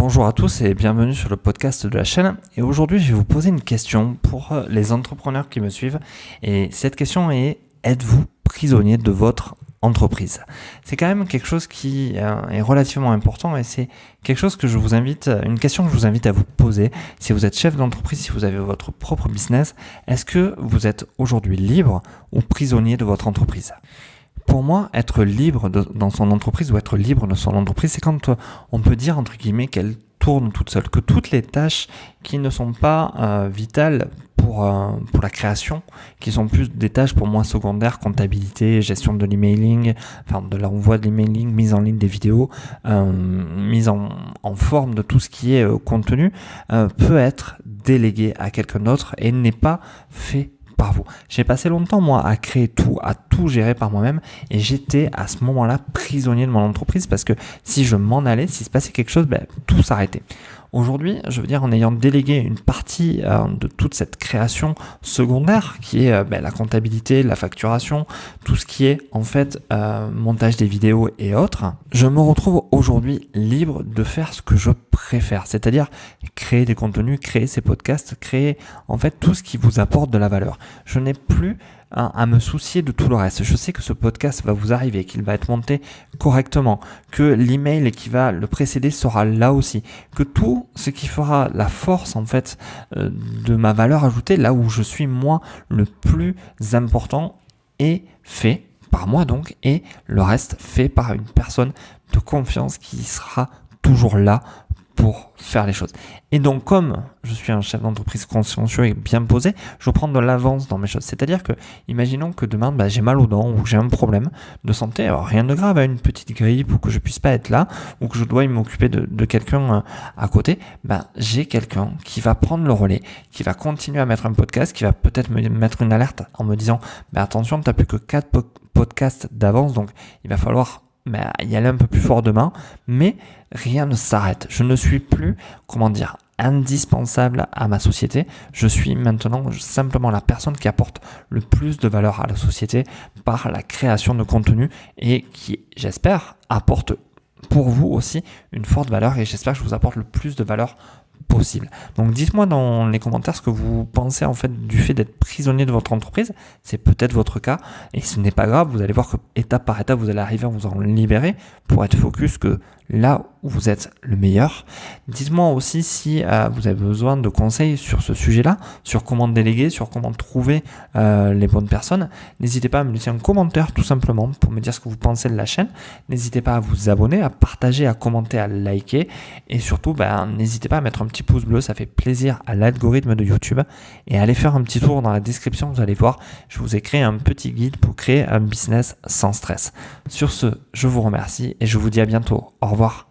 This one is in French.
Bonjour à tous et bienvenue sur le podcast de la chaîne. Et aujourd'hui, je vais vous poser une question pour les entrepreneurs qui me suivent. Et cette question est: êtes-vous prisonnier de votre entreprise? C'est quand même quelque chose qui est relativement important et c'est quelque chose que une question que je vous invite à vous poser. Si vous êtes chef d'entreprise, si vous avez votre propre business, est-ce que vous êtes aujourd'hui libre ou prisonnier de votre entreprise? Pour moi, être libre dans son entreprise ou être libre de son entreprise, c'est quand on peut dire, entre guillemets, qu'elle tourne toute seule, que toutes les tâches qui ne sont pas vitales pour la création, qui sont plus des tâches pour moi secondaires, comptabilité, gestion de l'emailing, enfin de l'envoi de l'emailing, mise en ligne des vidéos, mise en forme de tout ce qui est contenu, peut être délégué à quelqu'un d'autre et n'est pas fait par vous. J'ai passé longtemps moi à créer tout, à tout gérer par moi-même et j'étais à ce moment-là prisonnier de mon entreprise parce que si je m'en allais, s'il se passait quelque chose, tout s'arrêtait. Aujourd'hui, je veux dire, en ayant délégué une partie de toute cette création secondaire qui est la comptabilité, la facturation, tout ce qui est en fait montage des vidéos et autres, je me retrouve aujourd'hui libre de faire ce que je préfère, c'est-à-dire créer des contenus, créer ces podcasts, créer en fait tout ce qui vous apporte de la valeur. Je n'ai plus à me soucier de tout le reste. Je sais que ce podcast va vous arriver, qu'il va être monté correctement, que l'email qui va le précéder sera là aussi, que tout ce qui fera la force en fait de ma valeur ajoutée, là où je suis moi le plus important, est fait par moi donc, et le reste fait par une personne de confiance qui sera toujours là pour faire les choses. Et donc, comme je suis un chef d'entreprise consciencieux et bien posé, je vais prendre de l'avance dans mes choses. C'est-à-dire que, imaginons que demain, j'ai mal aux dents ou que j'ai un problème de santé, alors rien de grave, une petite grippe ou que je puisse pas être là ou que je dois m'occuper de quelqu'un à côté, j'ai quelqu'un qui va prendre le relais, qui va continuer à mettre un podcast, qui va peut-être me mettre une alerte en me disant attention, tu n'as plus que 4 podcasts d'avance, donc il va falloir y aller un peu plus fort demain, mais rien ne s'arrête. Je ne suis plus, indispensable à ma société. Je suis maintenant simplement la personne qui apporte le plus de valeur à la société par la création de contenu et qui, j'espère, apporte pour vous aussi une forte valeur et j'espère que je vous apporte le plus de valeur possible. Donc dites-moi dans les commentaires ce que vous pensez en fait du fait d'être prisonnier de votre entreprise. C'est peut-être votre cas et ce n'est pas grave, vous allez voir que étape par étape vous allez arriver à vous en libérer pour être focus que là où vous êtes le meilleur. Dites-moi aussi si vous avez besoin de conseils sur ce sujet-là, sur comment déléguer, sur comment trouver les bonnes personnes. N'hésitez pas à me laisser un commentaire tout simplement pour me dire ce que vous pensez de la chaîne. N'hésitez pas à vous abonner, à partager, à commenter, à liker et surtout n'hésitez pas à mettre un petit pouce bleu, ça fait plaisir à l'algorithme de YouTube et allez faire un petit tour dans la description, vous allez voir, je vous ai créé un petit guide pour créer un business sans stress. Sur ce, je vous remercie et je vous dis à bientôt. Au revoir.